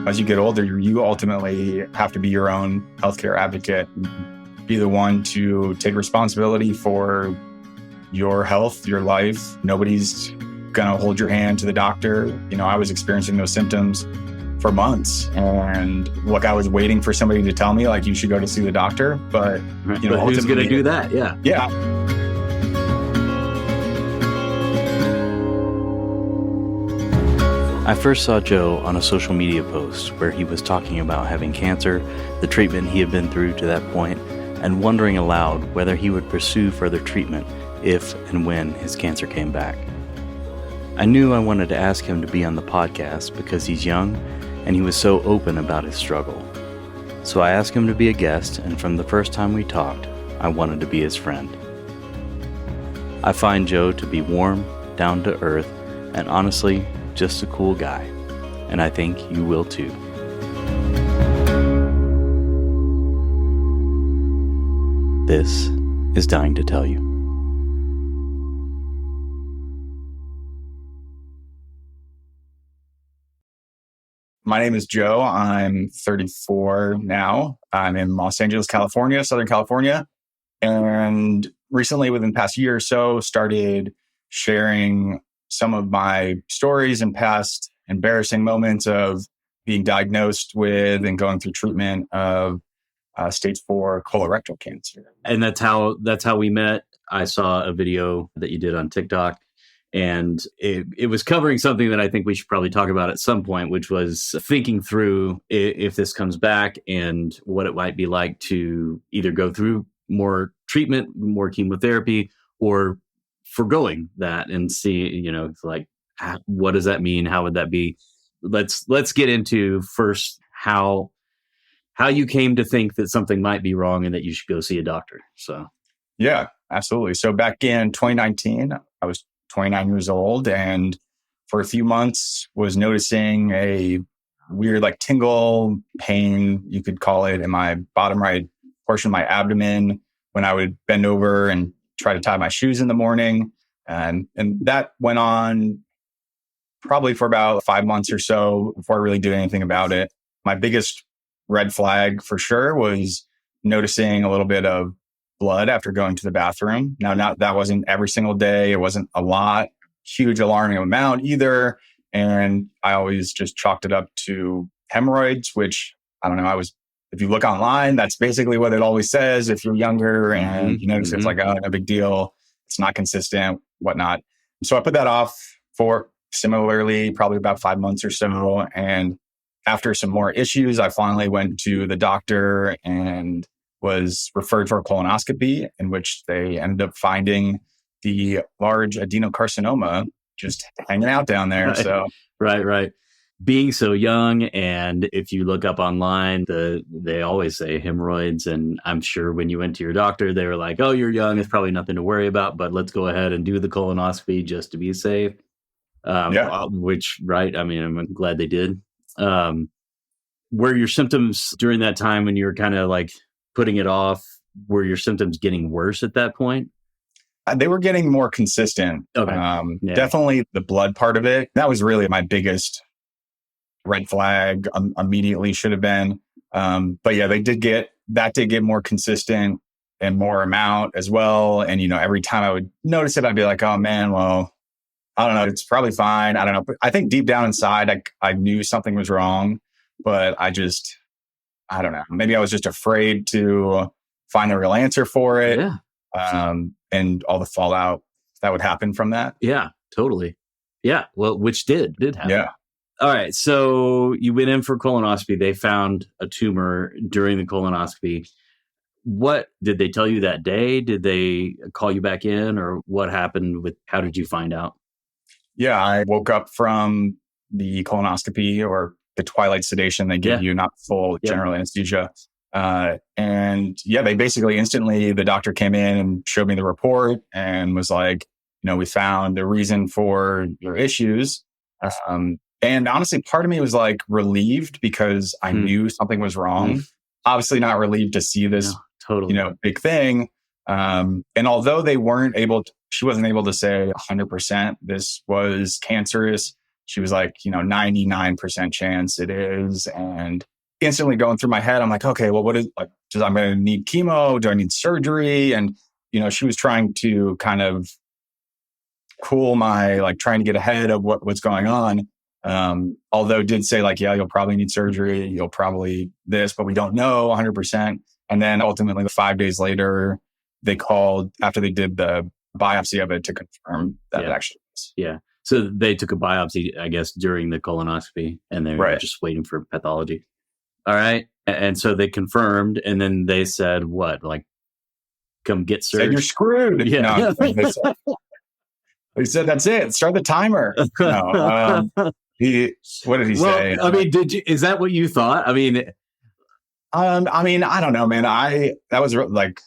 as you get older, you ultimately have to be your own healthcare advocate, be the one to take responsibility for your health, your life. Nobody's going to hold your hand to the doctor. I was experiencing those symptoms for months, and look, I was waiting for somebody to tell me, like, you should go to see the doctor. But, but who's going to do that? Yeah. Yeah. I first saw Joe on a social media post where he was talking about having cancer, the treatment he had been through to that point, and wondering aloud whether he would pursue further treatment if and when his cancer came back. I knew I wanted to ask him to be on the podcast because he's young and he was so open about his struggle. So I asked him to be a guest, and from the first time we talked, I wanted to be his friend. I find Joe to be warm, down to earth, and honestly, just a cool guy, and I think you will too. This is Dying to Tell You. My name is Joe. I'm 34 now. I'm in Los Angeles, California, Southern California, and recently, within the past year or so, started sharing some of my stories and past embarrassing moments of being diagnosed with and going through treatment of stage 4 colorectal cancer. And that's how we met. I saw a video that you did on TikTok, and it was covering something that I think we should probably talk about at some point, which was thinking through if this comes back and what it might be like to either go through more treatment, more chemotherapy, or forgoing that and see, like, what does that mean? How would that be? Let's get into first how you came to think that something might be wrong and that you should go see a doctor. So, yeah, absolutely. So back in 2019, I was 29 years old, and for a few months was noticing a weird, like, tingle pain, you could call it, in my bottom right portion of my abdomen when I would bend over and try to tie my shoes in the morning. And that went on probably for about 5 months or so before I really did anything about it. My biggest red flag for sure was noticing a little bit of blood after going to the bathroom. Now, that wasn't every single day. It wasn't a lot, huge alarming amount either. And I always just chalked it up to hemorrhoids, which, I don't know, if you look online, that's basically what it always says. If you're younger and you notice it's like, oh, no big deal, it's not consistent, whatnot. So I put that off for similarly, probably about 5 months or so. And after some more issues, I finally went to the doctor and was referred for a colonoscopy, in which they ended up finding the large adenocarcinoma just hanging out down there. Right. So Right. Being so young, and if you look up online, they always say hemorrhoids, and I'm sure when you went to your doctor, they were like, oh, you're young, it's probably nothing to worry about, but let's go ahead and do the colonoscopy just to be safe. Which, right, I mean, I'm glad they did. Were your symptoms during that time when you were kind of like putting it off, were your symptoms getting worse at that point? They were getting more consistent. Okay. Definitely the blood part of it. That was really my biggest red flag. Immediately should have been. But yeah, that did get more consistent and more amount as well. And, every time I would notice it, I'd be like, oh man, well, I don't know. It's probably fine. I don't know. But I think deep down inside, I knew something was wrong, but I don't know. Maybe I was just afraid to find the real answer for it. Yeah. And all the fallout that would happen from that. Yeah, totally. Yeah. Well, which did happen. Yeah. All right. So you went in for colonoscopy. They found a tumor during the colonoscopy. What did they tell you that day? Did they call you back in, or what happened how did you find out? Yeah, I woke up from the colonoscopy, or the twilight sedation they give you, not full general anesthesia. And yeah, they basically instantly, the doctor came in and showed me the report and was like, we found the reason for your issues. And honestly, part of me was like relieved because I knew something was wrong. Obviously not relieved to see this, big thing. And although she wasn't able to say 100% this was cancerous, she was like, 99% chance it is. And instantly going through my head, I'm like, okay, well, what is like, I'm going to need chemo? Do I need surgery? And, she was trying to kind of cool my, like trying to get ahead of what's going on. Although did say like, yeah, you'll probably need surgery. You'll probably this, but we don't know 100%. And then ultimately 5 days later, they called after they did the biopsy of it to confirm that it actually was. Yeah. So they took a biopsy, I guess, during the colonoscopy, and they're just waiting for pathology. All right. And so they confirmed, and then they said, what? Like, come get surgery. Said you're screwed. Yeah. No, they said, that's it. Start the timer. No. What did he say? I mean, is that what you thought? I mean, I don't know, man. That was like,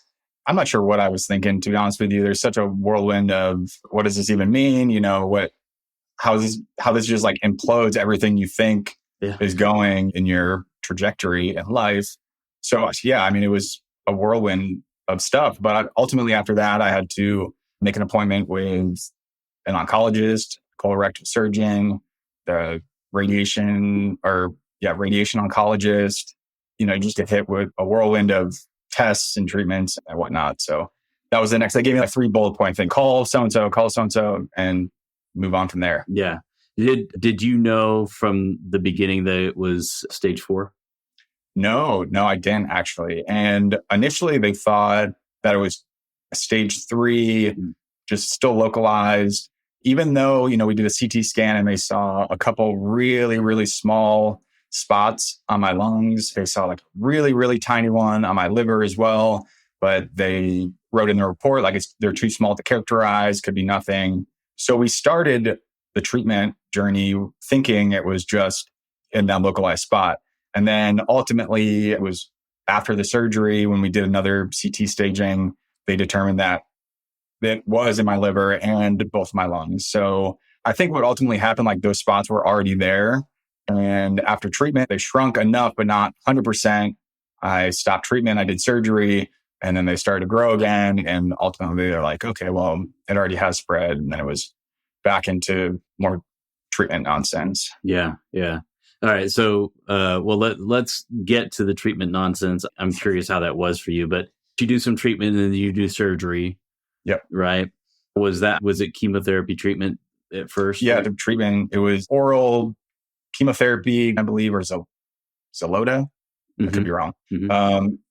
I'm not sure what I was thinking, to be honest with you. There's such a whirlwind of what does this even mean? How this just like implodes everything you think is going in your trajectory in life. So yeah, I mean, it was a whirlwind of stuff, but ultimately after that, I had to make an appointment with an oncologist, colorectal surgeon, the radiation oncologist, just get hit with a whirlwind of tests and treatments and whatnot. So that was the next, they gave me like 3 bullet point thing, call so-and-so, and move on from there. Yeah. Did you know from the beginning that it was stage 4? No, I didn't actually. And initially they thought that it was stage 3, just still localized, even though, we did a CT scan and they saw a couple really, really small spots on my lungs. They saw like really, really tiny one on my liver as well. But they wrote in the report, like they're too small to characterize, could be nothing. So we started the treatment journey thinking it was just in that localized spot. And then ultimately it was after the surgery, when we did another CT staging, they determined that it was in my liver and both my lungs. So I think what ultimately happened, like those spots were already there. And after treatment, they shrunk enough, but not 100%. I stopped treatment. I did surgery, and then they started to grow again. And ultimately they're like, okay, well, it already has spread. And then it was back into more treatment nonsense. Yeah. Yeah. All right. So, let's get to the treatment nonsense. I'm curious how that was for you, but you do some treatment and then you do surgery. Yep. Right. Was it chemotherapy treatment at first? Yeah. The treatment, it was oral chemotherapy, I believe, or Xeloda. I could be wrong.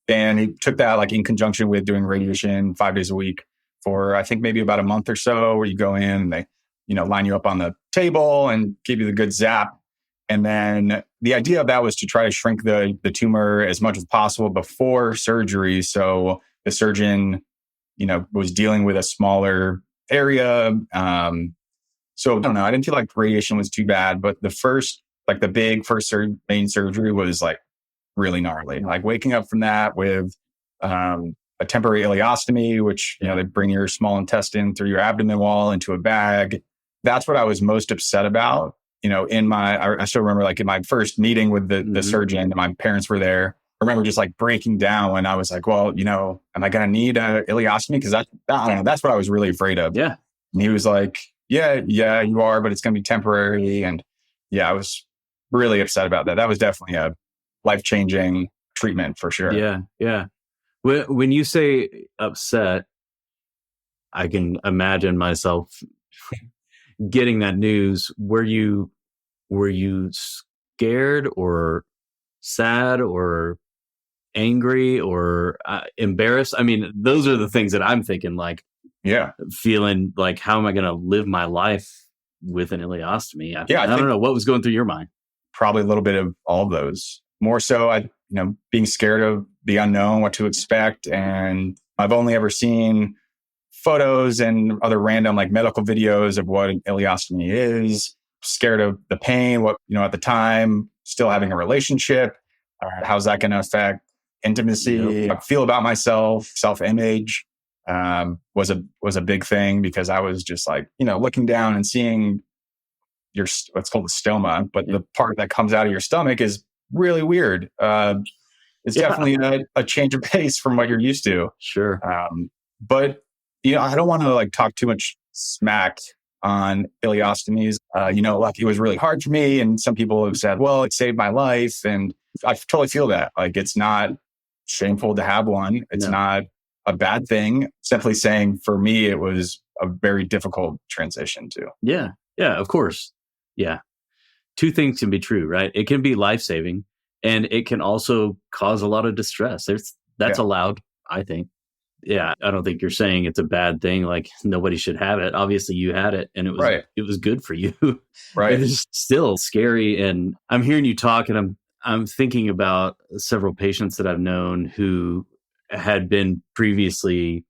And he took that like in conjunction with doing radiation 5 days a week for, I think, maybe about a month or so, where you go in and they, line you up on the table and give you the good zap. And then the idea of that was to try to shrink the tumor as much as possible before surgery. So the surgeon, was dealing with a smaller area. So I don't know. I didn't feel like radiation was too bad, but the first main surgery was like really gnarly. Like waking up from that with a temporary ileostomy, which, they bring your small intestine through your abdomen wall into a bag. That's what I was most upset about. I still remember like in my first meeting with the surgeon, and my parents were there. I remember just like breaking down when I was like, well, am I going to need a ileostomy? Because I don't know. That's what I was really afraid of. Yeah. And he was like, yeah, you are, but it's going to be temporary. And yeah, I was really upset about that. That was definitely a life-changing treatment for sure. Yeah. Yeah. When you say upset, I can imagine myself getting that news. Were you scared or sad or angry or embarrassed? I mean, those are the things that I'm thinking, like, feeling like, how am I going to live my life with an ileostomy? I don't know what was going through your mind. Probably a little bit of all of those. More so, being scared of the unknown, what to expect. And I've only ever seen photos and other random like medical videos of what an ileostomy is. Scared of the pain, at the time, still having a relationship. How's that going to affect intimacy? I feel about myself, self-image was a big thing, because I was just like, looking down and seeing what's called a stoma, but the part that comes out of your stomach is really weird. It's definitely a change of pace from what you're used to. Sure. But I don't want to like talk too much smack on ileostomies. Like it was really hard for me. And some people have said, well, it saved my life. And I totally feel that. Like, it's not shameful to have one. It's not a bad thing. Simply saying, for me, it was a very difficult transition too. Yeah. Yeah, of course. Yeah. Two things can be true, right? It can be life-saving, and it can also cause a lot of distress. That's allowed, I think. Yeah, I don't think you're saying it's a bad thing. Like, nobody should have it. Obviously, you had it, and it was good for you. Right. It is still scary. And I'm hearing you talk, and I'm thinking about several patients that I've known who had been previously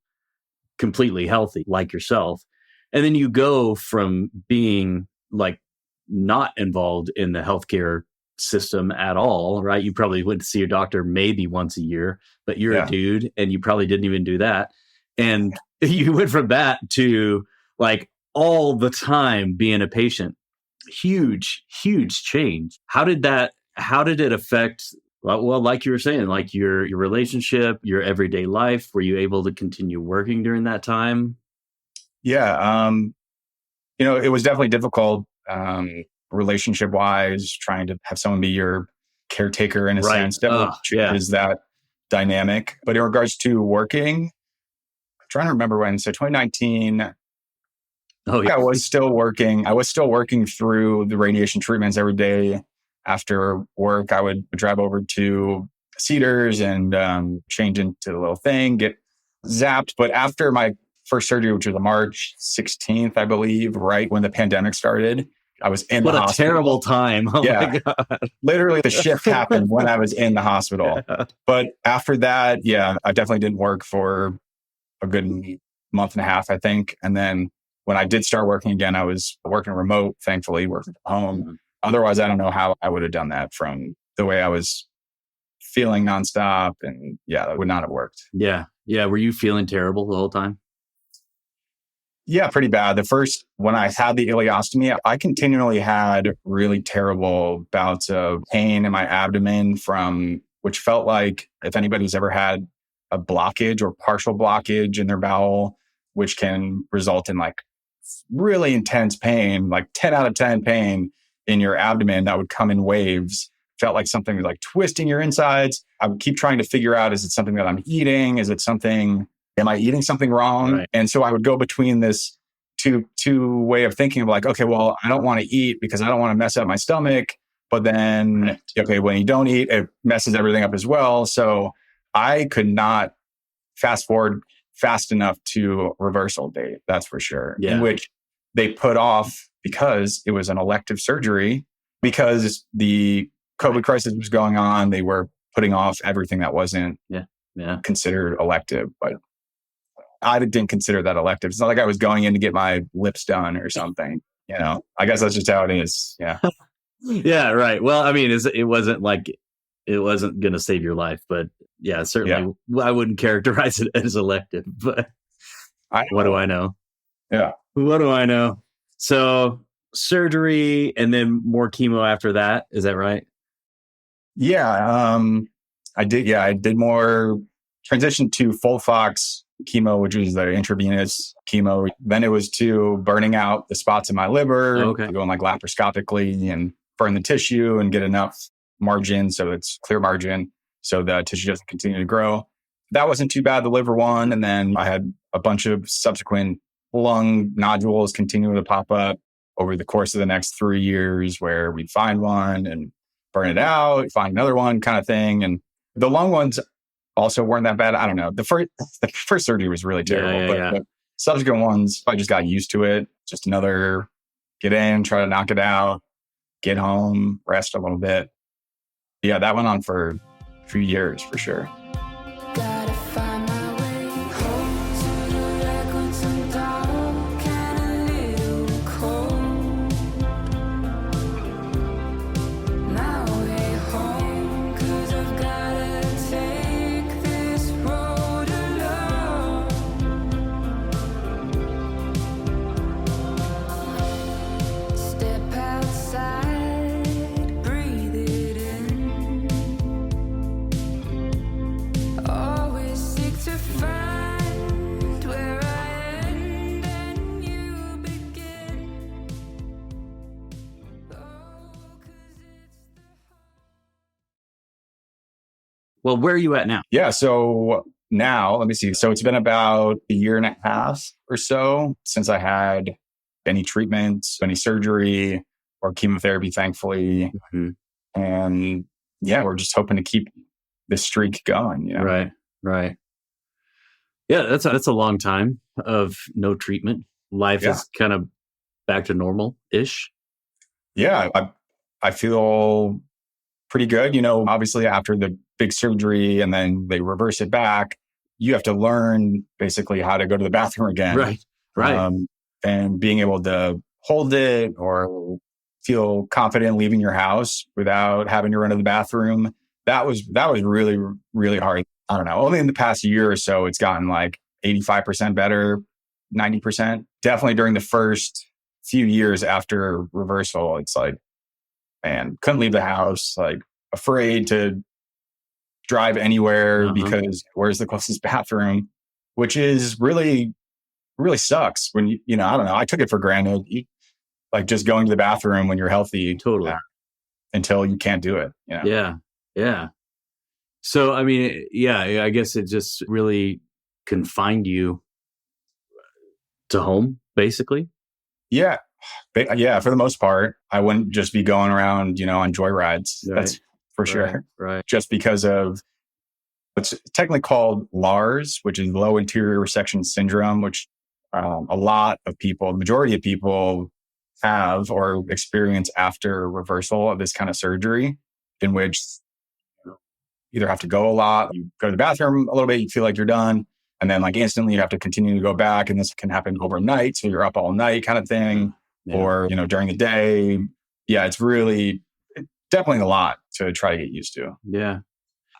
completely healthy, like yourself. And then you go from being like not involved in the healthcare system at all, right? You probably went to see your doctor maybe once a year, but you're a dude and you probably didn't even do that. And you went from that to like all the time being a patient. Huge, huge change. How did it affect, well, like you were saying, like your relationship, your everyday life? Were you able to continue working during that time? Yeah. It was definitely difficult, relationship wise, trying to have someone be your caretaker in a sense. Definitely changes that dynamic. But in regards to working, I'm trying to remember when. So 2019, I was still working. I was still working through the radiation treatments every day. After work, I would drive over to Cedars and change into the little thing, get zapped. But after my first surgery, which was March 16th, I believe, right when the pandemic started, I was in the hospital. What a terrible time. Oh my God. Literally the shift happened when I was in the hospital. Yeah. But after that, I definitely didn't work for a good month and a half, I think. And then when I did start working again, I was working remote, thankfully, working from home. Mm-hmm. Otherwise, I don't know how I would have done that from the way I was feeling nonstop. And that would not have worked. Yeah. Yeah. Were you feeling terrible the whole time? Yeah, pretty bad. When I had the ileostomy, I continually had really terrible bouts of pain in my abdomen which felt like if anybody's ever had a blockage or partial blockage in their bowel, which can result in like really intense pain, like 10 out of 10 pain in your abdomen that would come in waves. Felt like something was like twisting your insides. I would keep trying to figure out, is it something that I'm eating? Am I eating something wrong? Right. And so I would go between this two way of thinking of like, okay, well, I don't want to eat because I don't want to mess up my stomach. But then, okay, when you don't eat, it messes everything up as well. So I could not fast forward fast enough to reversal date, that's for sure. Yeah. In which they put off because it was an elective surgery, because the COVID crisis was going on. They were putting off everything that wasn't considered elective. But I didn't consider that elective. It's not like I was going in to get my lips done or something. I guess that's just how it is. Yeah. Yeah. Right. Well, I mean, it wasn't going to save your life, but certainly I wouldn't characterize it as elective, but what do I know? Yeah. What do I know? So surgery and then more chemo after that. Is that right? Yeah. I did more transition to FOLFOX chemo, which was the intravenous chemo. Then it was to burning out the spots in my liver, going like laparoscopically and burn the tissue and get enough margin so it's clear margin so the tissue doesn't continue to grow. That wasn't too bad, the liver one. And then I had a bunch of subsequent lung nodules continuing to pop up over the course of the next 3 years, where we'd find one and burn it out, find another one kind of thing. And the lung ones also weren't that bad. I don't know. The first surgery was really terrible, but subsequent ones, I just got used to it. Just another get in, try to knock it out, get home, rest a little bit. Yeah, that went on for a few years for sure. Well, where are you at now? Yeah. So now, let me see. So it's been about a year and a half or so since I had any treatment, any surgery or chemotherapy, thankfully. Mhm. And yeah, we're just hoping to keep this streak going. Right. Right. Yeah, that's a long time of no treatment. Life Yeah. is kind of back to normal-ish. Yeah. I feel pretty good. Obviously after the big surgery and then they reverse it back, you have to learn basically how to go to the bathroom again. Right. Right. And being able to hold it or feel confident leaving your house without having to run to the bathroom. That was really, really hard. I don't know. Only in the past year or so, it's gotten like 85% better, 90%. Definitely during the first few years after reversal, it's like, man, couldn't leave the house, like afraid to drive anywhere because where's the closest bathroom, which is really, really sucks when I don't know. I took it for granted. Like just going to the bathroom when you're healthy. Totally. Until you can't do it. Yeah. Yeah. So, I mean, yeah, I guess it just really confined you to home, basically. Yeah. Yeah. For the most part, I wouldn't just be going around, on joyrides. Right. That's for sure. Right. Just because of what's technically called LARS, which is low anterior resection syndrome, which a lot of people, the majority of people have or experience after reversal of this kind of surgery, in which you either have to go a lot, you go to the bathroom a little bit, you feel like you're done, and then like instantly you have to continue to go back. And this can happen overnight. So you're up all night kind of thing, or, during the day. Yeah, it's definitely a lot to try to get used to. Yeah.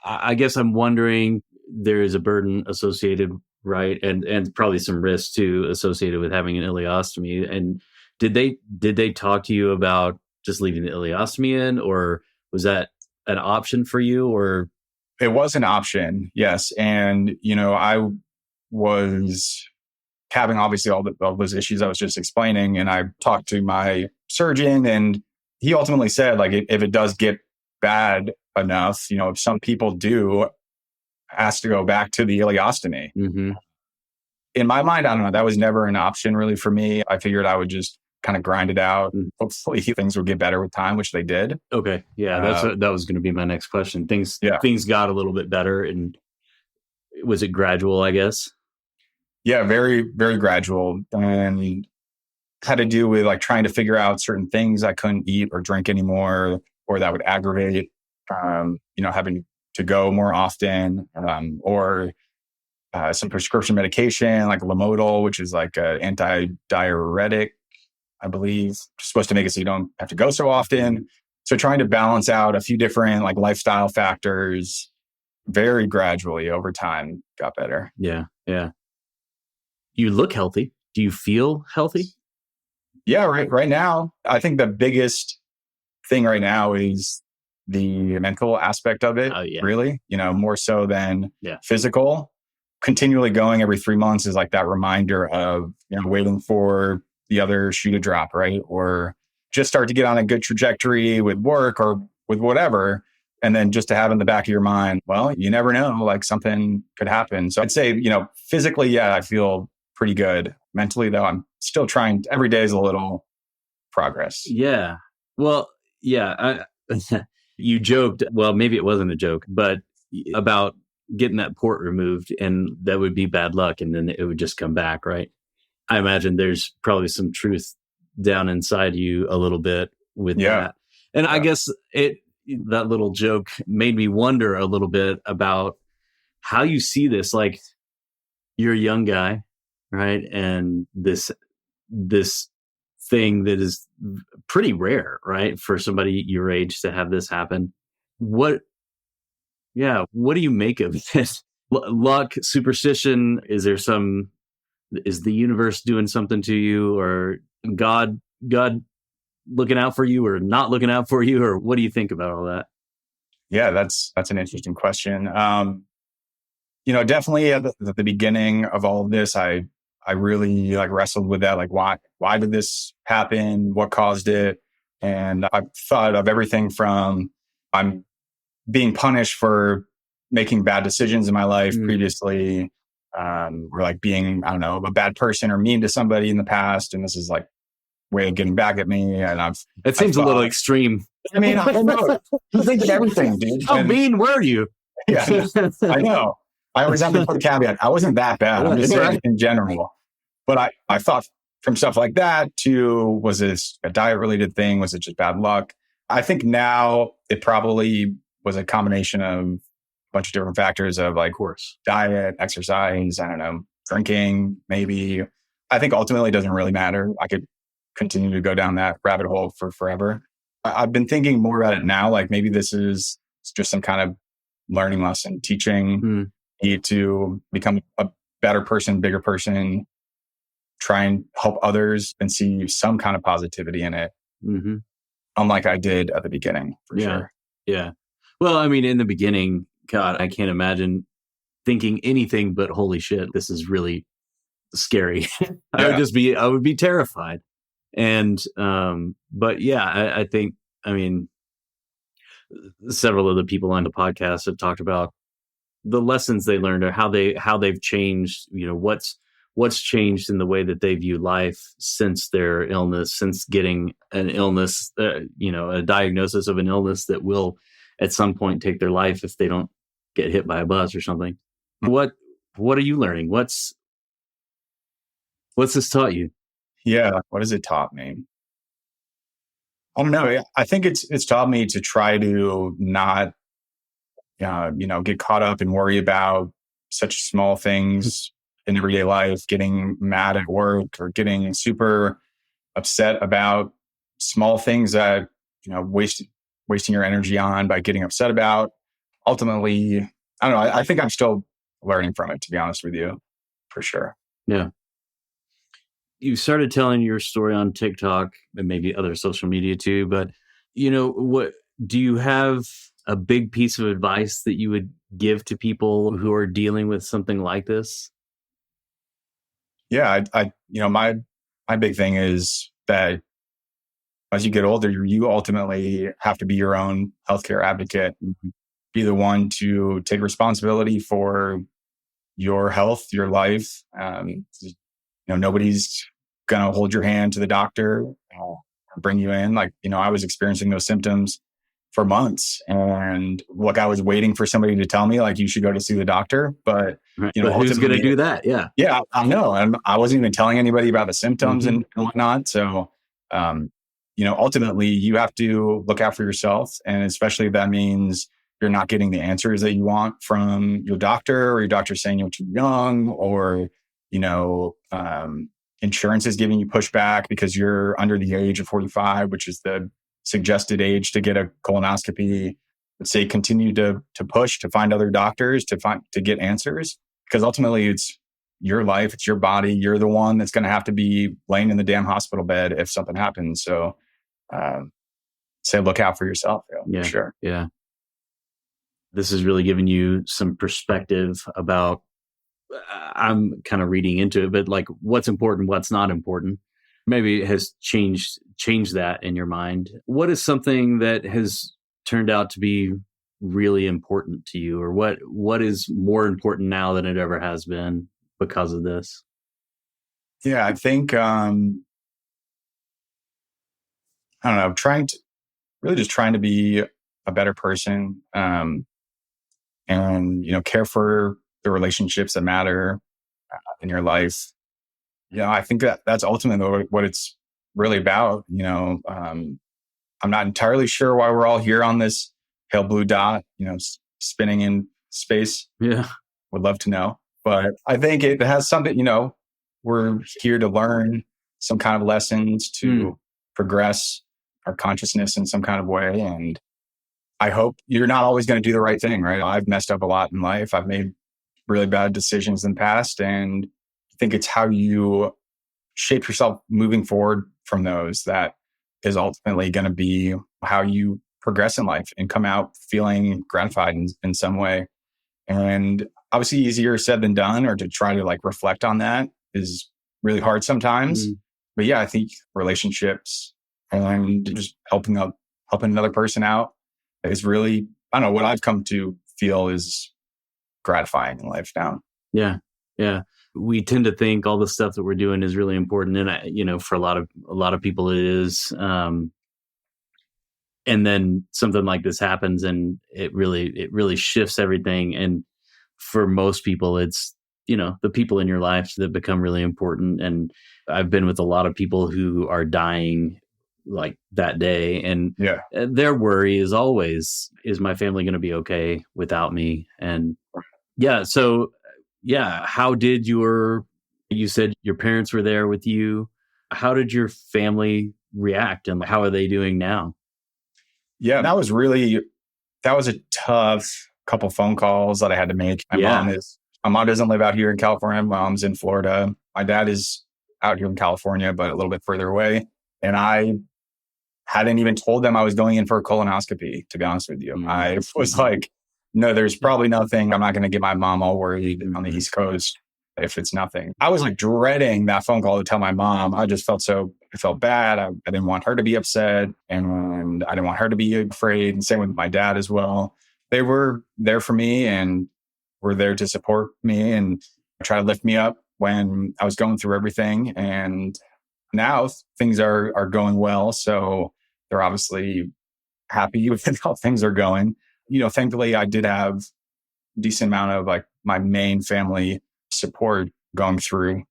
I guess I'm wondering, there is a burden associated, right? And probably some risk too associated with having an ileostomy. And did they talk to you about just leaving the ileostomy in, or was that an option for you? Or it was an option, yes. And I was having obviously all those issues I was just explaining, and I talked to my surgeon, and he ultimately said, like, if it does get bad enough, if some people do ask to go back to the ileostomy. Mm-hmm. In my mind, I don't know, that was never an option really for me. I figured I would just kind of grind it out. Hopefully things would get better with time, which they did. Okay. Yeah. That was going to be my next question. Things got a little bit better, and was it gradual, I guess? Yeah, very, very gradual, and had to do with like trying to figure out certain things I couldn't eat or drink anymore, or that would aggravate, having to go more often, or some prescription medication like Lamodal, which is like an anti-diuretic, I believe, supposed to make it so you don't have to go so often. So trying to balance out a few different like lifestyle factors very gradually over time got better. Yeah. Yeah. You look healthy. Do you feel healthy? Yeah. Right now, I think the biggest thing right now is the mental aspect of it. Really, more so than physical. Continually going every 3 months is like that reminder of, waiting for the other shoe to drop, right? Or just start to get on a good trajectory with work or with whatever. And then just to have in the back of your mind, well, you never know, like something could happen. So I'd say, physically, yeah, I feel pretty good. Mentally, though, I'm still trying. Every day is a little progress. Yeah. Well, yeah. You joked, well, maybe it wasn't a joke, but about getting that port removed, and that would be bad luck, and then it would just come back, right? I imagine there's probably some truth down inside you a little bit with that. And I guess that little joke made me wonder a little bit about how you see this. Like, you're a young guy, right? And this thing that is pretty rare, right? For somebody your age to have this happen. What do you make of this? Luck, superstition? Is the universe doing something to you, or God looking out for you or not looking out for you? Or what do you think about all that? Yeah, that's an interesting question. Definitely at the beginning of all of this, I really like wrestled with that. Like, why did this happen? What caused it? And I thought of everything from I'm being punished for making bad decisions in my life previously, or like being, I don't know, a bad person or mean to somebody in the past. And this is like way of getting back at me. And It seems a little extreme. I mean, I don't know. You think of everything, dude. How mean were you? Yeah, I know. I always have to put a caveat. I wasn't that bad. I'm just saying in general. But I thought from stuff like that to, was this a diet related thing? Was it just bad luck? I think now it probably was a combination of a bunch of different factors of like, Of course, diet, exercise, I don't know, drinking, maybe. I think ultimately it doesn't really matter. I could continue to go down that rabbit hole for forever. I've been thinking more about it now. Like maybe this is just some kind of learning lesson, teaching me to become a better person, bigger person, try and help others and see some kind of positivity in it. Unlike I did at the beginning, for sure. Yeah. Well, I mean, in the beginning, God, I can't imagine thinking anything but holy shit, this is really scary. I would be terrified. And, but yeah, I think, I mean, several of the people on the podcast have talked about the lessons they learned or how they've changed, what's changed in the way that they view life since their illness, since getting an illness, a diagnosis of an illness that will at some point take their life if they don't get hit by a bus or something. What are you learning? What's this taught you? Yeah. What has it taught me? I don't know. I think it's taught me to try to not, get caught up and worry about such small things in everyday life, getting mad at work or getting super upset about small things that, wasting your energy on by getting upset about. Ultimately, I don't know. I think I'm still learning from it, to be honest with you, for sure. Yeah. You started telling your story on TikTok and maybe other social media too, but what do you have a big piece of advice that you would give to people who are dealing with something like this? Yeah, my big thing is that as you get older, you ultimately have to be your own healthcare advocate, be the one to take responsibility for your health, your life. Nobody's going to hold your hand to the doctor or bring you in. Like, I was experiencing those symptoms for months. And look, I was waiting for somebody to tell me, like, you should go to see the doctor. But, but who's going to do that? Yeah. Yeah, I know. And I wasn't even telling anybody about the symptoms and whatnot. So, ultimately, you have to look out for yourself. And especially if that means you're not getting the answers that you want from your doctor, or your doctor saying you're too young, or, insurance is giving you pushback because you're under the age of 45, which is the suggested age to get a colonoscopy. Let's say continue to push to find other doctors to get answers, because ultimately it's your life, it's your body. You're the one that's going to have to be laying in the damn hospital bed if something happens. So, say look out for yourself. For sure. Yeah. This has really given you some perspective about, I'm kind of reading into it, but like what's important, what's not important. Maybe it has changed that in your mind. What is something that has turned out to be really important to you, or what is more important now than it ever has been because of this? Yeah, I think, I don't know, trying to be a better person, and, care for the relationships that matter in your life. I think that's ultimately what it's really about. I'm not entirely sure why we're all here on this pale blue dot, spinning in space. Yeah. Would love to know. But I think it has something, we're here to learn some kind of lessons to progress our consciousness in some kind of way. And I hope you're not always going to do the right thing, right? I've messed up a lot in life. I've made really bad decisions in the past. And I think it's how you shape yourself moving forward from those that is ultimately going to be how you progress in life and come out feeling gratified in some way. And obviously easier said than done, or to try to like reflect on that is really hard sometimes. But yeah, I think relationships and just helping another person out is really, I don't know, what I've come to feel is gratifying in life now. Yeah. Yeah. We tend to think all the stuff that we're doing is really important. And for a lot of people it is. And then something like this happens and it really shifts everything. And for most people, it's, the people in your life that become really important. And I've been with a lot of people who are dying like that day. And Yeah. their worry is always, is my family going to be okay without me? And yeah. So yeah. How did you said your parents were there with you. How did your family react and how are they doing now? Yeah, that was a tough couple phone calls that I had to make. My mom doesn't live out here in California. My mom's in Florida. My dad is out here in California, but a little bit further away. And I hadn't even told them I was going in for a colonoscopy, to be honest with you. I was like, no, there's probably nothing. I'm not going to get my mom all worried on the East Coast if it's nothing. I was like dreading that phone call to tell my mom. I felt bad. I didn't want her to be upset and I didn't want her to be afraid. And same with my dad as well. They were there for me and were there to support me and try to lift me up when I was going through everything. And now things are going well. So they're obviously happy with how things are going. Thankfully I did have a decent amount of like my main family support going through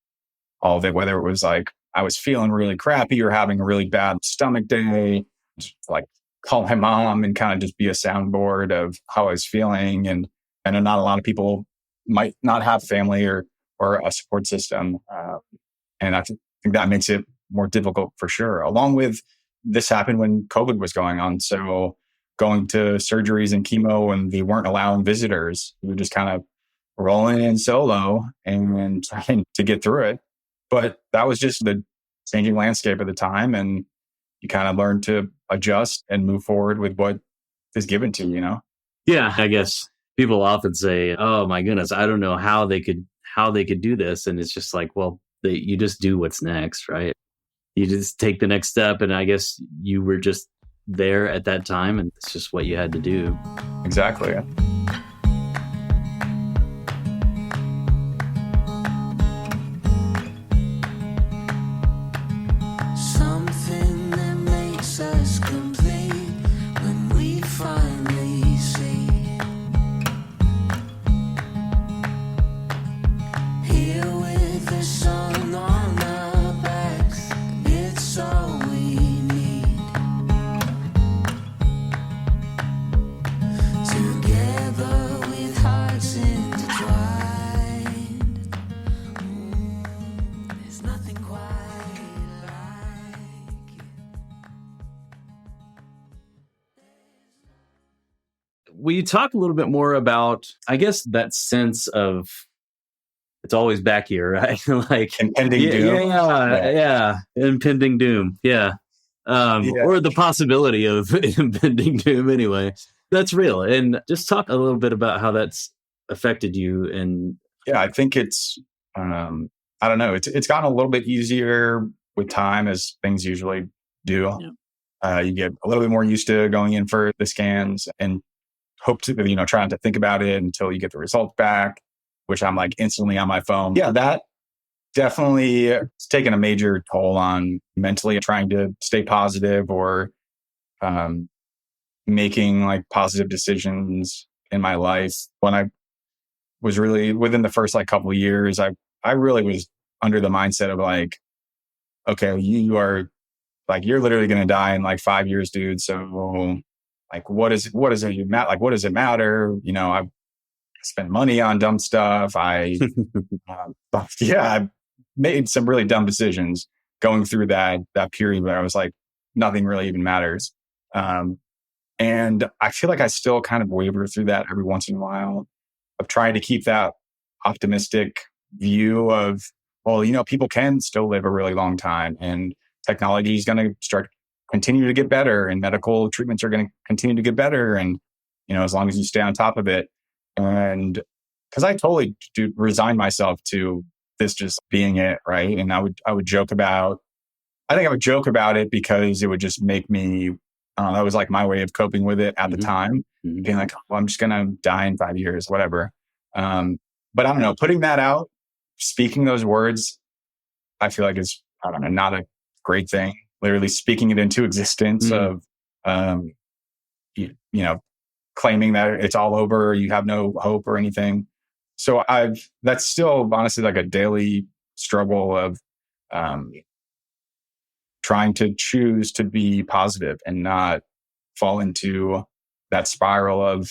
all of it, whether it was like I was feeling really crappy or having a really bad stomach day, just like call my mom and kind of just be a soundboard of how I was feeling. And I know not a lot of people might not have family or a support system. And I think that makes it more difficult for sure. Along with this happened when COVID was going on. So going to surgeries and chemo and they weren't allowing visitors. We were just kind of rolling in solo and trying to get through it. But that was just the changing landscape at the time. And you kind of learn to adjust and move forward with what is given to you, Yeah, I guess people often say, oh my goodness, I don't know how they could do this. And it's just like, well, you just do what's next, right? You just take the next step. And I guess you were just there at that time and it's just what you had to do. Exactly. Will you talk a little bit more about, I guess, that sense of it's always back here, right? Like impending doom. Yeah. Impending doom. Yeah. Or the possibility of impending doom anyway. That's real. And just talk a little bit about how that's affected you. And yeah, I think it's, I don't know. It's gotten a little bit easier with time as things usually do. Yeah. You get a little bit more used to going in for the scans and hope to, trying to think about it until you get the results back, which I'm like instantly on my phone. Yeah, that definitely it's taken a major toll on mentally trying to stay positive or making like positive decisions in my life. When I was really within the first like couple of years, I really was under the mindset of like, okay, you are like, you're literally going to die in like 5 years, dude. So like, what does it matter? Like, what does it matter? I spent money on dumb stuff. I made some really dumb decisions going through that period where I was like, nothing really even matters. And I feel like I still kind of waver through that every once in a while of trying to keep that optimistic view of, well, people can still live a really long time and technology is going to continue to get better and medical treatments are going to continue to get better. And, as long as you stay on top of it. And because I totally resign myself to this just being it. Right. And I would joke about it because it would just make me, that was like my way of coping with it at the time, being like, well, I'm just going to die in 5 years, whatever. But I don't know, putting that out, speaking those words, I feel like is, I don't know, not a great thing. Literally speaking it into existence of, you know, claiming that it's all over, you have no hope or anything. So that's still honestly like a daily struggle of, trying to choose to be positive and not fall into that spiral of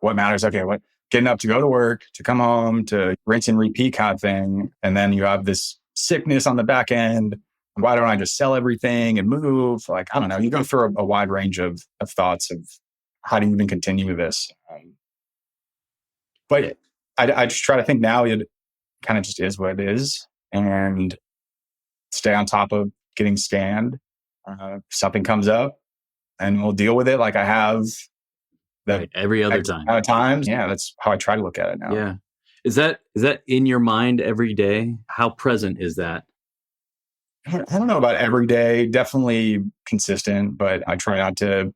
what matters. Okay, what getting up to go to work, to come home, to rinse and repeat kind of thing. And then you have this sickness on the back end. Why don't I just sell everything and move? Like, I don't know. You go through a wide range of thoughts of how do you even continue this? But I just try to think now it kind of just is what it is and stay on top of getting scanned. If something comes up and we'll deal with it like I have every other time. Times. Yeah, that's how I try to look at it now. Yeah. Is that in your mind every day? How present is that? I don't know about every day. Definitely consistent, but I try not to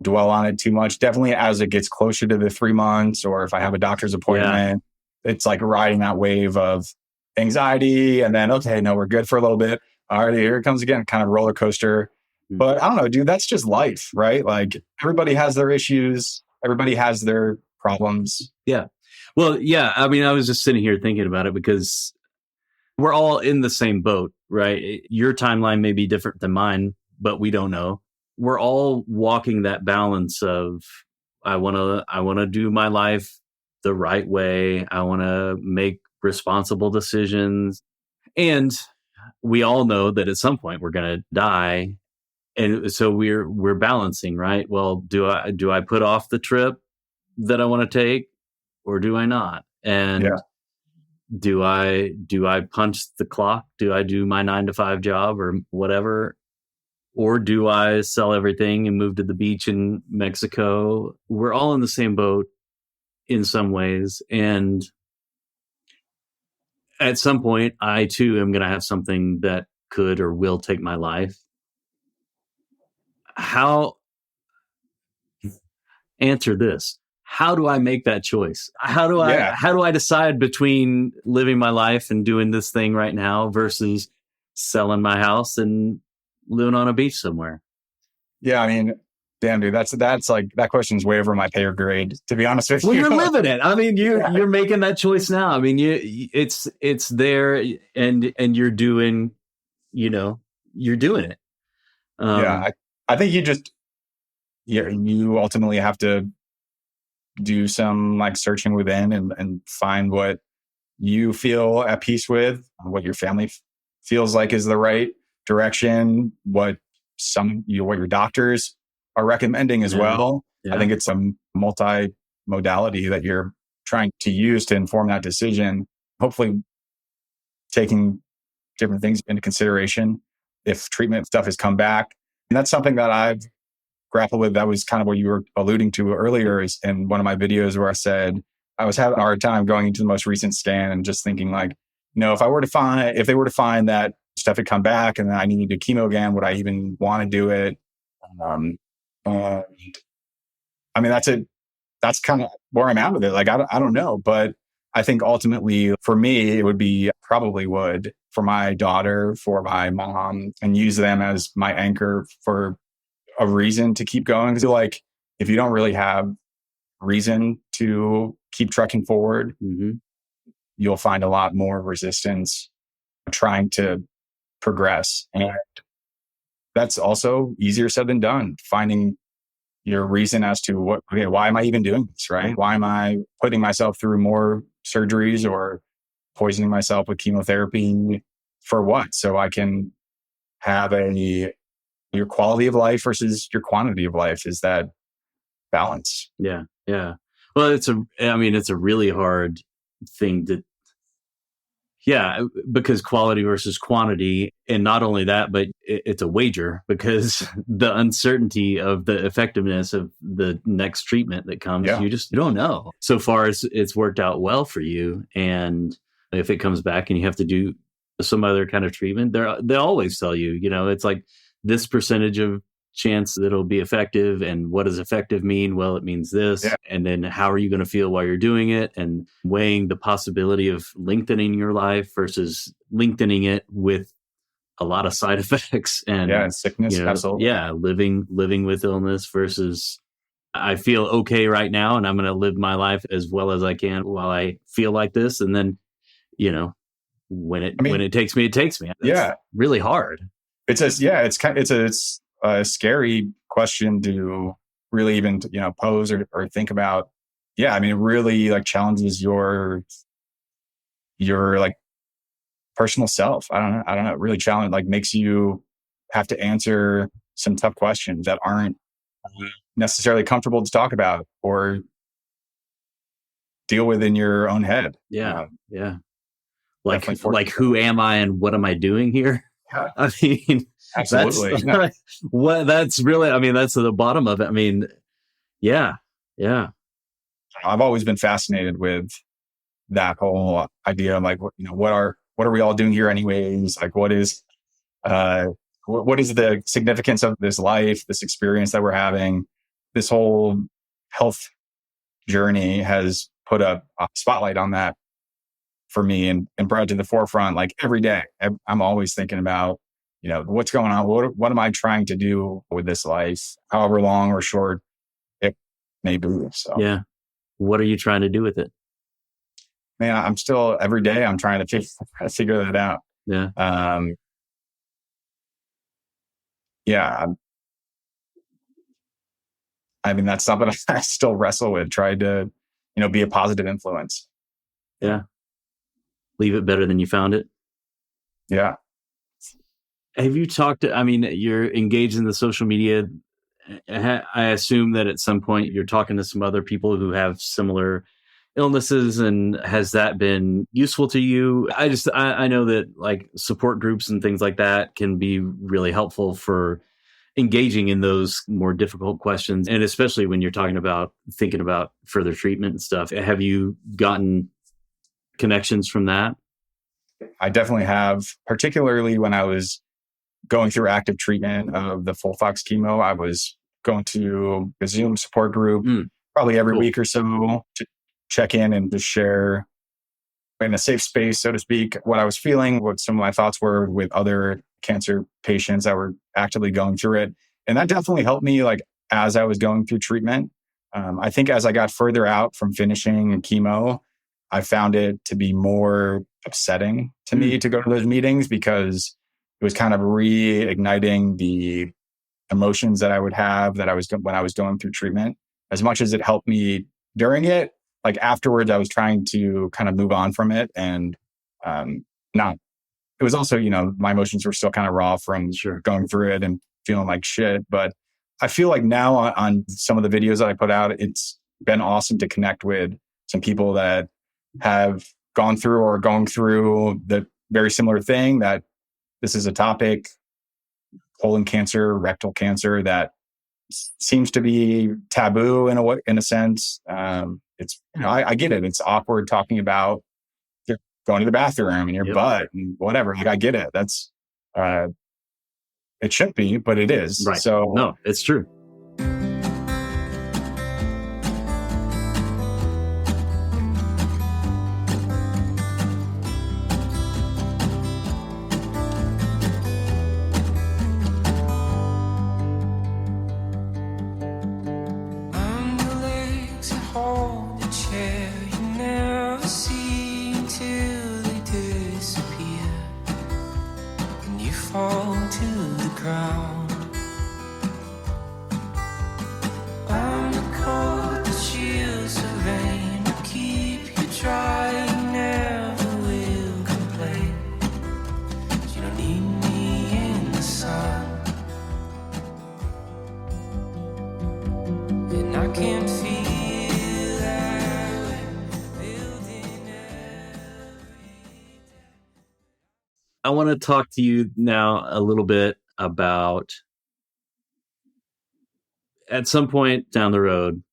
dwell on it too much. Definitely as it gets closer to the 3 months, or if I have a doctor's appointment, it's like riding that wave of anxiety. And then, okay, no, we're good for a little bit. All right, here it comes again, kind of roller coaster. But I don't know, dude, that's just life, right? Like everybody has their issues. Everybody has their problems. Yeah. Well, yeah. I mean, I was just sitting here thinking about it because we're all in the same boat, right? Your timeline may be different than mine, but we don't know. We're all walking that balance of I want to do my life the right way. I want to make responsible decisions. And we all know that at some point we're going to die. And so we're balancing, right? Well, do I put off the trip that I want to take or do I not? And do I punch the clock? Do I do my 9-to-5 job or whatever? Or do I sell everything and move to the beach in Mexico? We're all in the same boat in some ways. And at some point, I too am going to have something that could or will take my life. Answer this. How do I make that choice? How do I decide between living my life and doing this thing right now versus selling my house and living on a beach somewhere? Yeah, I mean, damn, dude, that's like that question's way over my pay grade, to be honest with you. Well, you're living it. I mean, you're making that choice now. I mean, it's there, and you're doing, you're doing it. I think you ultimately have to do some like searching within and find what you feel at peace with, what your family feels like is the right direction, what your doctors are recommending as well. Yeah. I think it's a multi-modality that you're trying to use to inform that decision, hopefully taking different things into consideration if treatment stuff has come back. And that's something that I've grappled with. That was kind of what you were alluding to earlier is in one of my videos where I said I was having a hard time going into the most recent scan and just thinking like, if they were to find that stuff had come back and then I needed to chemo again, would I even want to do it? I mean, that's kind of where I'm at with it. Like, I don't know, but I think ultimately for me, it would be probably would for my daughter, for my mom, and use them as my anchor for a reason to keep going. So like, if you don't really have reason to keep trekking forward, you'll find a lot more resistance trying to progress. And that's also easier said than done. Finding your reason as to why am I even doing this, right? Why am I putting myself through more surgeries or poisoning myself with chemotherapy for what? So I can have your quality of life versus your quantity of life. Is that balance? Yeah. Yeah. Well, it's a really hard thing because quality versus quantity. And not only that, but it's a wager because the uncertainty of the effectiveness of the next treatment that comes, you don't know. So far as it's worked out well for you. And if it comes back and you have to do some other kind of treatment, they always tell you, it's like this percentage of chance that it'll be effective? And what does effective mean? Well, it means this. Yeah. And then how are you going to feel while you're doing it? And weighing the possibility of lengthening your life versus lengthening it with a lot of side effects and sickness. Absolutely. living with illness versus I feel okay right now and I'm going to live my life as well as I can while I feel like this. And then, when it takes me, it takes me. That's really hard. It's a scary question to really even, pose or think about. Yeah. I mean, it really like challenges your like personal self. I don't know. It really makes you have to answer some tough questions that aren't necessarily comfortable to talk about or deal with in your own head. Yeah. Like who am I and what am I doing here? Yeah. I mean, absolutely. That's really, that's the bottom of it. I mean, yeah. I've always been fascinated with that whole idea of like, what are we all doing here anyways? Like, what is the significance of this life, this experience that we're having? This whole health journey has put a spotlight on that for me and brought it to the forefront. Like every day, I'm always thinking about, what's going on? What am I trying to do with this life, however long or short it may be? So, yeah. What are you trying to do with it? Man, I'm still every day I'm trying to figure that out. Yeah. I mean, that's something I still wrestle with, trying to, be a positive influence. Yeah. Leave it better than you found it. Yeah. Have you you're engaged in the social media. I assume that at some point you're talking to some other people who have similar illnesses, and has that been useful to you? I know that like support groups and things like that can be really helpful for engaging in those more difficult questions. And especially when you're thinking about further treatment and stuff. Have you gotten connections from that? I definitely have, particularly when I was going through active treatment of the FOLFOX chemo. I was going to a Zoom support group probably every week or so to check in and just share in a safe space, so to speak, what I was feeling, what some of my thoughts were with other cancer patients that were actively going through it. And that definitely helped me like as I was going through treatment. I think as I got further out from finishing chemo, I found it to be more upsetting to me to go to those meetings because it was kind of reigniting the emotions that I would have when I was going through treatment. As much as it helped me during it, like afterwards, I was trying to kind of move on from it and not. It was also, my emotions were still kind of raw from going through it and feeling like shit. But I feel like now on some of the videos that I put out, it's been awesome to connect with some people that have gone through or going through the very similar thing, that this is a topic, colon cancer, rectal cancer, that seems to be taboo in a sense. It's, I get it. It's awkward talking about going to the bathroom and your butt and whatever. Like I get it. That's, it shouldn't be, but it is. Right. So no, it's true. I want to talk to you now a little bit about, at some point down the road,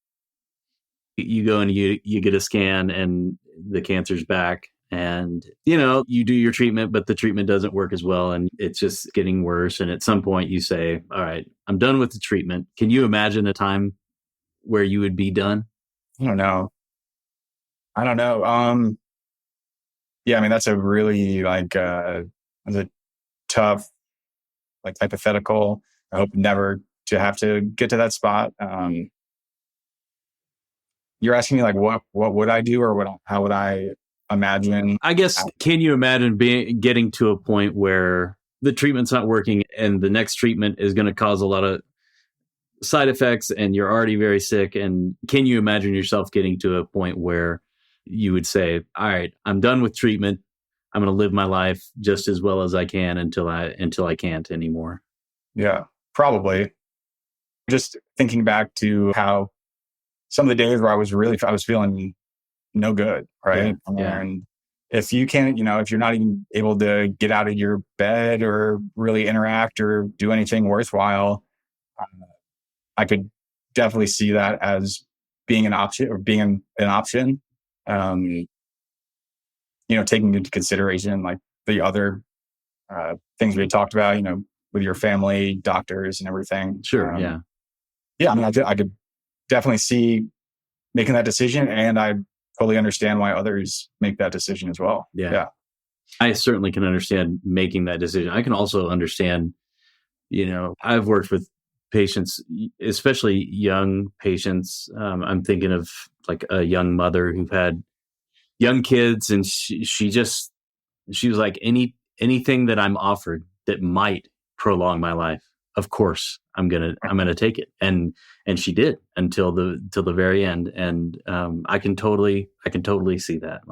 you go and you get a scan and the cancer's back and, you do your treatment, but the treatment doesn't work as well. And it's just getting worse. And at some point you say, all right, I'm done with the treatment. Can you imagine a time where you would be done? I don't know. Yeah, I mean, that's a really that's a tough, hypothetical. I hope never to have to get to that spot. You're asking me what would I do, or how would I imagine? I guess, can you imagine getting to a point where the treatment's not working and the next treatment is going to cause a lot of side effects and you're already very sick? And can you imagine yourself getting to a point where you would say, all right, I'm done with treatment. I'm going to live my life just as well as I can until I can't anymore? Yeah, probably. Just thinking back to how some of the days where I was feeling no good, right? Yeah. And if you can't, if you're not even able to get out of your bed or really interact or do anything worthwhile, I could definitely see that as being an option, or being an option. Taking into consideration the other things we had talked about, with your family, doctors, and everything. Sure. Yeah. I mean, I could definitely see making that decision, and I totally understand why others make that decision as well. Yeah. I certainly can understand making that decision. I can also understand, I've worked with patients, especially young patients. I'm thinking of a young mother who had young kids, and she was like, anything that I'm offered that might prolong my life, of course I'm gonna take it, and she did till the very end. And I can totally see that.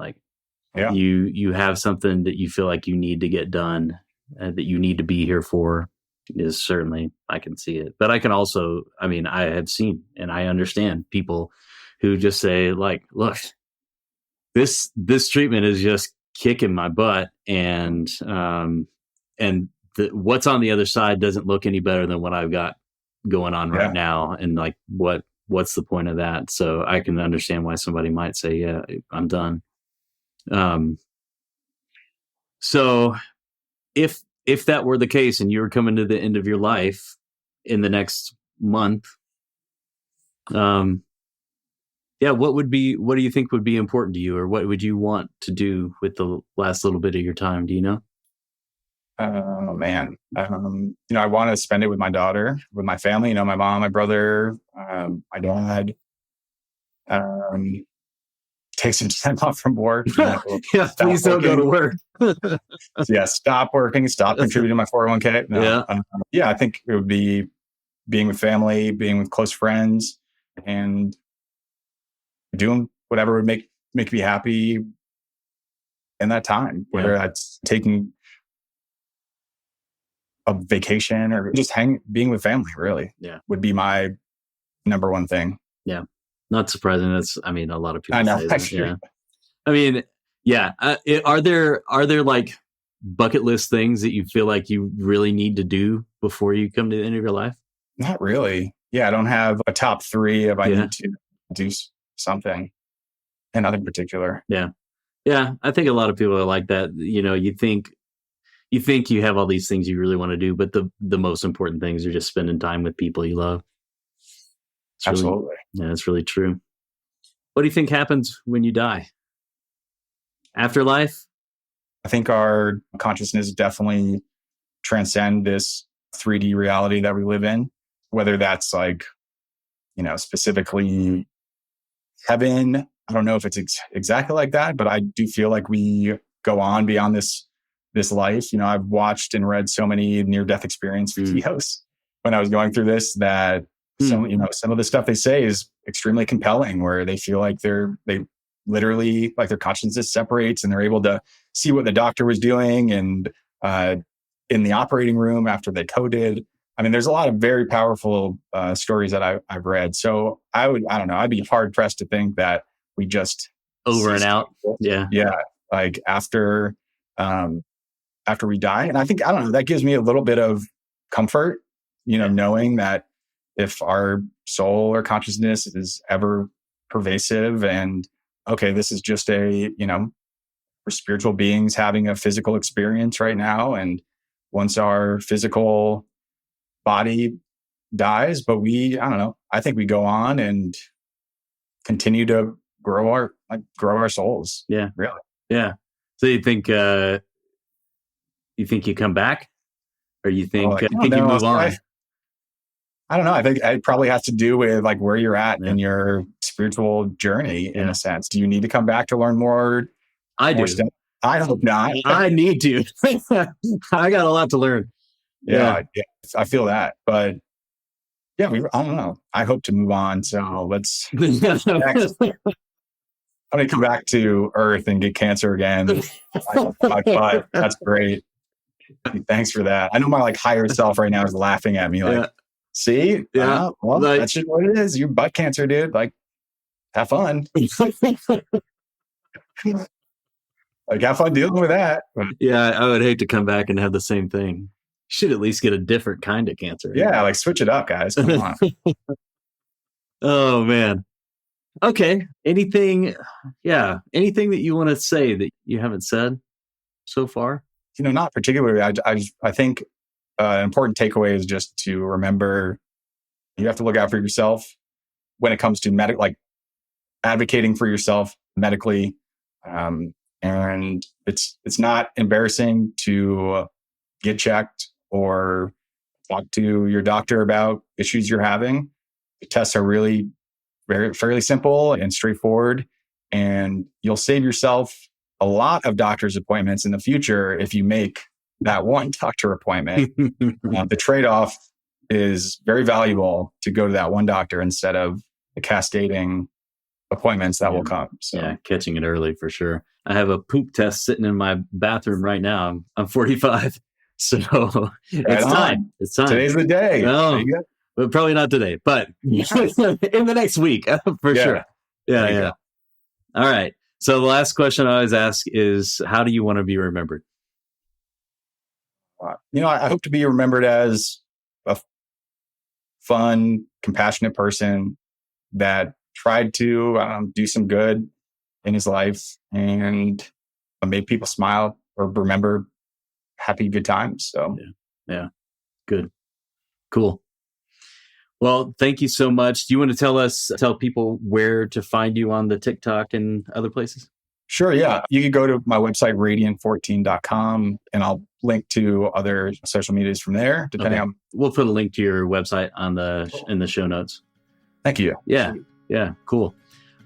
You have something that you feel like you need to get done, that you need to be here for, is certainly, I can see it. But I can also, I have seen and I understand people who just say look, this treatment is just kicking my butt, and what's on the other side doesn't look any better than what I've got going on right now. And what's the point of that? So I can understand why somebody might say, yeah, I'm done. So if that were the case and you were coming to the end of your life in the next month, what do you think would be important to you, or what would you want to do with the last little bit of your time? Do you know? Oh man. I want to spend it with my daughter, with my family, my mom, my brother, my dad, take some time off from work. Please don't go to work. Stop working, stop contributing to my 401k. No, I think it would be being with family, being with close friends, and doing whatever would make me happy in that time, whether that's taking a vacation or just being with family, really, would be my number one thing. Yeah. Not surprising. That's, a lot of people I know, say that. Yeah. Are there bucket list things that you feel like you really need to do before you come to the end of your life? Not really. Yeah. I don't have a top 3 if I need to do something, and nothing particular. Yeah. Yeah. I think a lot of people are like that. You think you have all these things you really want to do, but the most important things are just spending time with people you love. Absolutely. It's really true. What do you think happens when you die? Afterlife? I think our consciousness definitely transcend this 3D reality that we live in, whether that's specifically heaven. I don't know if it's exactly like that, but I do feel like we go on beyond this life. I've watched and read so many near-death experience videos when I was going through this, that some of the stuff they say is extremely compelling, where they feel like they literally, their consciousness separates and they're able to see what the doctor was doing and in the operating room after they coded. There's a lot of very powerful stories that I've read. So I'd be hard pressed to think that we just over and out. Yeah. After we die. And I think, that gives me a little bit of comfort, knowing that if our soul or consciousness is ever pervasive, and okay, this is just we're we're spiritual beings having a physical experience right now. And once our physical body dies, but I don't know, I think we go on and continue to grow our souls. Yeah. Really. Yeah. So you think you come back, or you think you move on? I don't know. I think it probably has to do with like where you're at in your spiritual journey, in a sense. Do you need to come back to learn more? I do. Stuff? I hope not. I need to. I got a lot to learn. Yeah, I feel that. But yeah, I don't know. I hope to move on. So let's next. I'm going to come back to Earth and get cancer again. But that's great. Thanks for that. I know my like higher self right now is laughing at me like, see? Yeah. Well, that's just what it is. You're butt cancer, dude. Like, have fun. Like, have fun dealing with that. Yeah, I would hate to come back and have the same thing. You should at least get a different kind of cancer. Yeah, like switch it up, guys. Come on. Oh, man. Okay. Anything that you want to say that you haven't said so far? Not particularly. I think an important takeaway is just to remember you have to look out for yourself when it comes to like advocating for yourself medically. And it's not embarrassing to get checked or talk to your doctor about issues you're having. The tests are really fairly simple and straightforward, and you'll save yourself a lot of doctor's appointments in the future if you make that one doctor appointment. The trade-off is very valuable to go to that one doctor instead of the cascading appointments that will come. So yeah, catching it early for sure. I have a poop test sitting in my bathroom right now. I'm 45. So it's time. It's time. Today's the day. No, but probably not today, but in the next week for sure. Yeah. All right. So the last question I always ask is, how do you want to be remembered? I hope to be remembered as a fun, compassionate person that tried to do some good in his life and made people smile or remember happy, good times. So yeah. Good. Cool. Well, thank you so much. Do you want to tell people where to find you on the TikTok and other places? Sure. Yeah. You can go to my website, radiant14.com, and I'll link to other social medias from there, depending on. We'll put a link to your website in the show notes. Thank you. Yeah. Cool.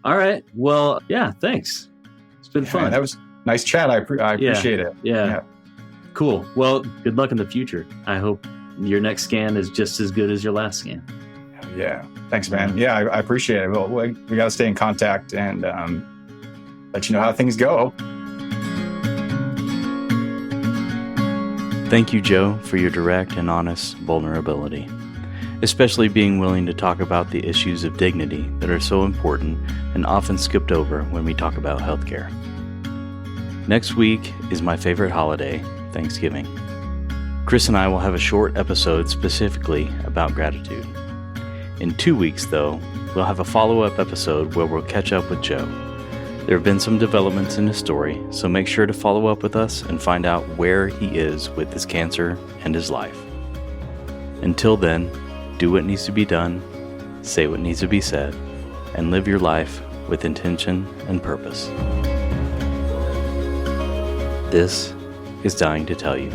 All right. Well, yeah. Thanks. It's been fun. That was nice chat. I appreciate it. Yeah. Cool. Well, good luck in the future. I hope your next scan is just as good as your last scan. Yeah. Thanks, man. Yeah, I appreciate it. Well, we got to stay in contact and let you know how things go. Thank you, Joe, for your direct and honest vulnerability, especially being willing to talk about the issues of dignity that are so important and often skipped over when we talk about healthcare. Next week is my favorite holiday, Thanksgiving. Chris and I will have a short episode specifically about gratitude. In 2 weeks, though, we'll have a follow-up episode where we'll catch up with Joe. There have been some developments in his story, so make sure to follow up with us and find out where he is with his cancer and his life. Until then, do what needs to be done, say what needs to be said, and live your life with intention and purpose. This is Dying to Tell You.